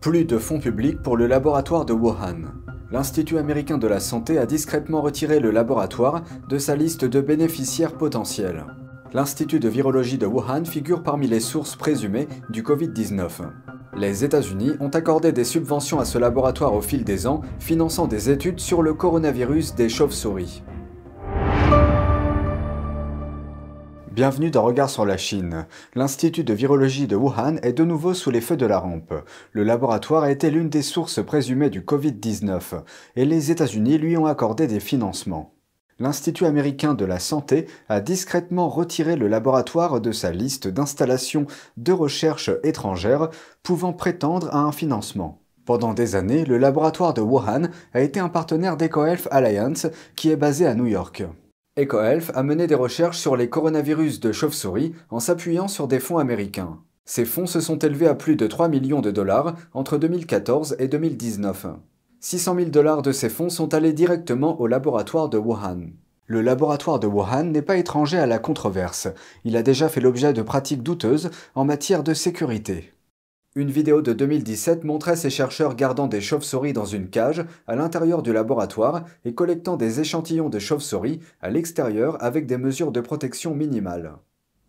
Plus de fonds publics pour le laboratoire de Wuhan. L'Institut américain de la santé a discrètement retiré le laboratoire de sa liste de bénéficiaires potentiels. L'Institut de virologie de Wuhan figure parmi les sources présumées du Covid-19. Les États-Unis ont accordé des subventions à ce laboratoire au fil des ans, finançant des études sur le coronavirus des chauves-souris. Bienvenue dans Regard sur la Chine. L'Institut de virologie de Wuhan est de nouveau sous les feux de la rampe. Le laboratoire a été l'une des sources présumées du Covid-19 et les États-Unis lui ont accordé des financements. L'Institut américain de la santé a discrètement retiré le laboratoire de sa liste d'installations de recherche étrangères pouvant prétendre à un financement. Pendant des années, le laboratoire de Wuhan a été un partenaire d'EcoHealth Alliance qui est basé à New York. EcoHealth a mené des recherches sur les coronavirus de chauve-souris en s'appuyant sur des fonds américains. Ces fonds se sont élevés à plus de 3 millions de dollars entre 2014 et 2019. 600 000 dollars de ces fonds sont allés directement au laboratoire de Wuhan. Le laboratoire de Wuhan n'est pas étranger à la controverse. Il a déjà fait l'objet de pratiques douteuses en matière de sécurité. Une vidéo de 2017 montrait ces chercheurs gardant des chauves-souris dans une cage à l'intérieur du laboratoire et collectant des échantillons de chauves-souris à l'extérieur avec des mesures de protection minimales.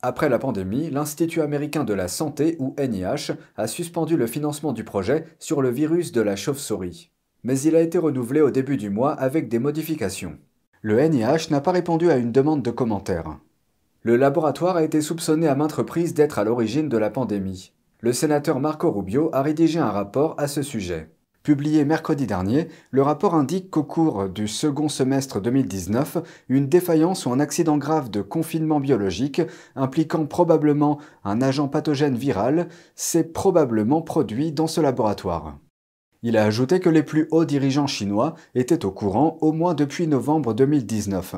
Après la pandémie, l'Institut américain de la santé, ou NIH, a suspendu le financement du projet sur le virus de la chauve-souris. Mais il a été renouvelé au début du mois avec des modifications. Le NIH n'a pas répondu à une demande de commentaires. Le laboratoire a été soupçonné à maintes reprises d'être à l'origine de la pandémie. Le sénateur Marco Rubio a rédigé un rapport à ce sujet. Publié mercredi dernier, le rapport indique qu'au cours du second semestre 2019, une défaillance ou un accident grave de confinement biologique impliquant probablement un agent pathogène viral s'est probablement produit dans ce laboratoire. Il a ajouté que les plus hauts dirigeants chinois étaient au courant au moins depuis novembre 2019.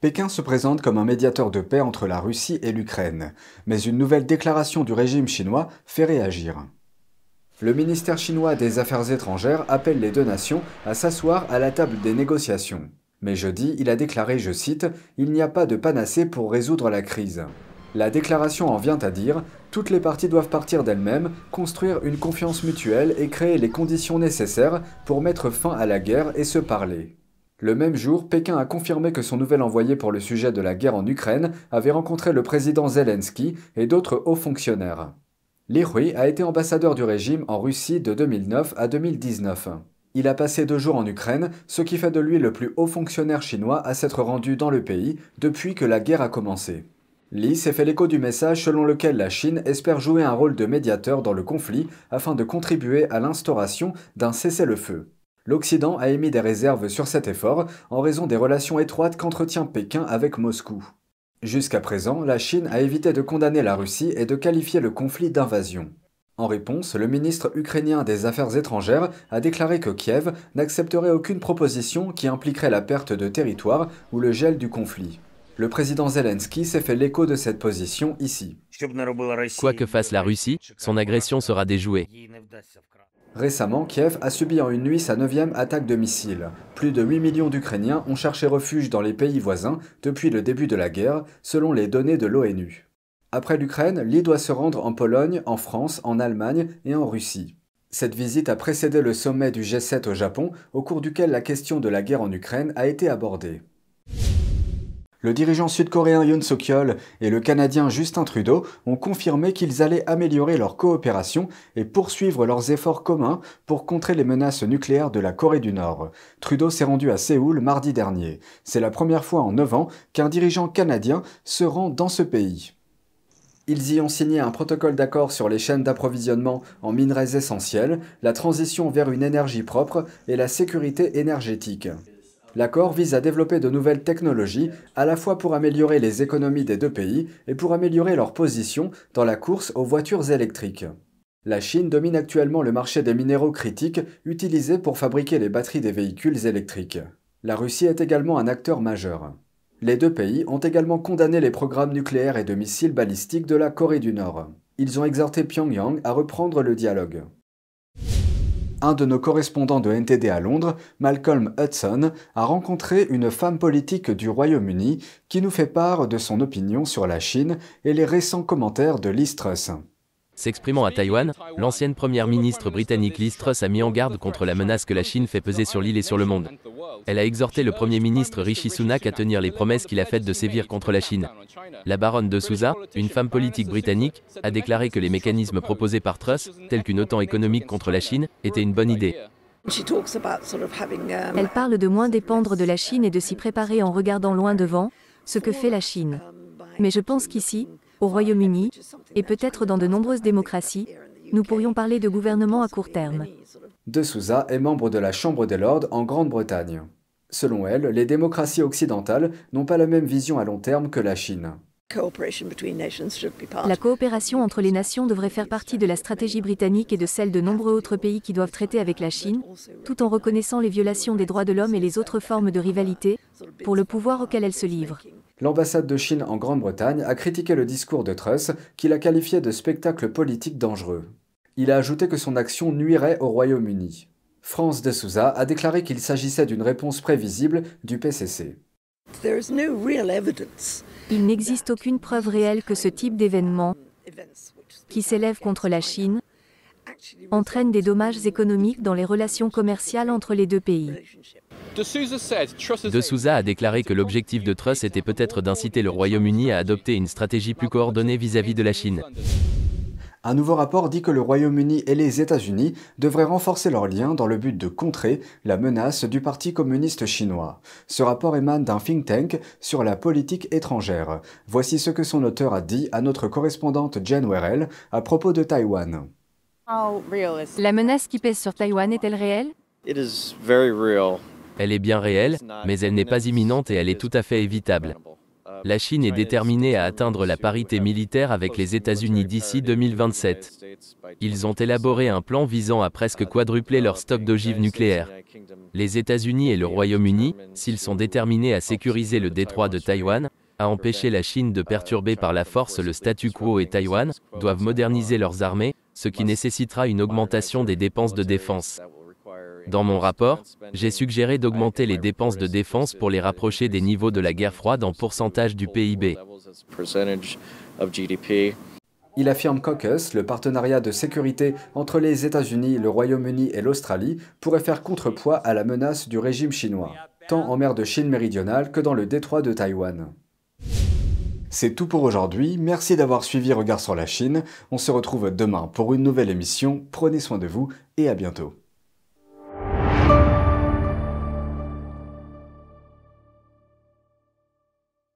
Pékin se présente comme un médiateur de paix entre la Russie et l'Ukraine, mais une nouvelle déclaration du régime chinois fait réagir. Le ministère chinois des Affaires étrangères appelle les deux nations à s'asseoir à la table des négociations. Mais jeudi, il a déclaré, je cite, « Il n'y a pas de panacée pour résoudre la crise ». La déclaration en vient à dire « Toutes les parties doivent partir d'elles-mêmes, construire une confiance mutuelle et créer les conditions nécessaires pour mettre fin à la guerre et se parler ». Le même jour, Pékin a confirmé que son nouvel envoyé pour le sujet de la guerre en Ukraine avait rencontré le président Zelensky et d'autres hauts fonctionnaires. Li Hui a été ambassadeur du régime en Russie de 2009 à 2019. Il a passé 2 jours en Ukraine, ce qui fait de lui le plus haut fonctionnaire chinois à s'être rendu dans le pays depuis que la guerre a commencé. Li s'est fait l'écho du message selon lequel la Chine espère jouer un rôle de médiateur dans le conflit afin de contribuer à l'instauration d'un cessez-le-feu. L'Occident a émis des réserves sur cet effort en raison des relations étroites qu'entretient Pékin avec Moscou. Jusqu'à présent, la Chine a évité de condamner la Russie et de qualifier le conflit d'invasion. En réponse, le ministre ukrainien des Affaires étrangères a déclaré que Kiev n'accepterait aucune proposition qui impliquerait la perte de territoire ou le gel du conflit. Le président Zelensky s'est fait l'écho de cette position ici. Quoi que fasse la Russie, son agression sera déjouée. Récemment, Kiev a subi en une nuit sa 9e attaque de missiles. Plus de 8 millions d'Ukrainiens ont cherché refuge dans les pays voisins depuis le début de la guerre, selon les données de l'ONU. Après l'Ukraine, Li doit se rendre en Pologne, en France, en Allemagne et en Russie. Cette visite a précédé le sommet du G7 au Japon, au cours duquel la question de la guerre en Ukraine a été abordée. Le dirigeant sud-coréen Yoon Suk-yeol et le Canadien Justin Trudeau ont confirmé qu'ils allaient améliorer leur coopération et poursuivre leurs efforts communs pour contrer les menaces nucléaires de la Corée du Nord. Trudeau s'est rendu à Séoul mardi dernier. C'est la première fois en 9 ans qu'un dirigeant canadien se rend dans ce pays. Ils y ont signé un protocole d'accord sur les chaînes d'approvisionnement en minerais essentiels, la transition vers une énergie propre et la sécurité énergétique. L'accord vise à développer de nouvelles technologies, à la fois pour améliorer les économies des deux pays et pour améliorer leur position dans la course aux voitures électriques. La Chine domine actuellement le marché des minéraux critiques utilisés pour fabriquer les batteries des véhicules électriques. La Russie est également un acteur majeur. Les deux pays ont également condamné les programmes nucléaires et de missiles balistiques de la Corée du Nord. Ils ont exhorté Pyongyang à reprendre le dialogue. Un de nos correspondants de NTD à Londres, Malcolm Hudson, a rencontré une femme politique du Royaume-Uni qui nous fait part de son opinion sur la Chine et les récents commentaires de Liz Truss. S'exprimant à Taïwan, l'ancienne première ministre britannique Liz Truss a mis en garde contre la menace que la Chine fait peser sur l'île et sur le monde. Elle a exhorté le Premier ministre Rishi Sunak à tenir les promesses qu'il a faites de sévir contre la Chine. La baronne de Sousa, une femme politique britannique, a déclaré que les mécanismes proposés par Truss, tels qu'une OTAN économique contre la Chine, étaient une bonne idée. Elle parle de moins dépendre de la Chine et de s'y préparer en regardant loin devant, ce que fait la Chine. Mais je pense qu'ici, au Royaume-Uni, et peut-être dans de nombreuses démocraties, nous pourrions parler de gouvernement à court terme. De Sousa est membre de la Chambre des Lords en Grande-Bretagne. Selon elle, les démocraties occidentales n'ont pas la même vision à long terme que la Chine. La coopération entre les nations devrait faire partie de la stratégie britannique et de celle de nombreux autres pays qui doivent traiter avec la Chine, tout en reconnaissant les violations des droits de l'homme et les autres formes de rivalité, pour le pouvoir auquel elle se livre. L'ambassade de Chine en Grande-Bretagne a critiqué le discours de Truss, qu'il a qualifié de spectacle politique dangereux. Il a ajouté que son action nuirait au Royaume-Uni. Franz de Sousa a déclaré qu'il s'agissait d'une réponse prévisible du PCC. Il n'existe aucune preuve réelle que ce type d'événement, qui s'élève contre la Chine, entraîne des dommages économiques dans les relations commerciales entre les deux pays. De Sousa a déclaré que l'objectif de Truss était peut-être d'inciter le Royaume-Uni à adopter une stratégie plus coordonnée vis-à-vis de la Chine. Un nouveau rapport dit que le Royaume-Uni et les États-Unis devraient renforcer leurs liens dans le but de contrer la menace du Parti communiste chinois. Ce rapport émane d'un think tank sur la politique étrangère. Voici ce que son auteur a dit à notre correspondante Jen Werrell à propos de Taïwan. La menace qui pèse sur Taïwan est-elle réelle? Elle est bien réelle, mais elle n'est pas imminente et elle est tout à fait évitable. La Chine est déterminée à atteindre la parité militaire avec les États-Unis d'ici 2027. Ils ont élaboré un plan visant à presque quadrupler leur stock d'ogives nucléaires. Les États-Unis et le Royaume-Uni, s'ils sont déterminés à sécuriser le détroit de Taïwan, à empêcher la Chine de perturber par la force le statu quo et Taïwan, doivent moderniser leurs armées, ce qui nécessitera une augmentation des dépenses de défense. Dans mon rapport, j'ai suggéré d'augmenter les dépenses de défense pour les rapprocher des niveaux de la guerre froide en pourcentage du PIB. Il affirme qu'AUKUS, le partenariat de sécurité entre les États-Unis, le Royaume-Uni et l'Australie, pourrait faire contrepoids à la menace du régime chinois, tant en mer de Chine méridionale que dans le détroit de Taïwan. C'est tout pour aujourd'hui, merci d'avoir suivi Regard sur la Chine. On se retrouve demain pour une nouvelle émission, prenez soin de vous et à bientôt.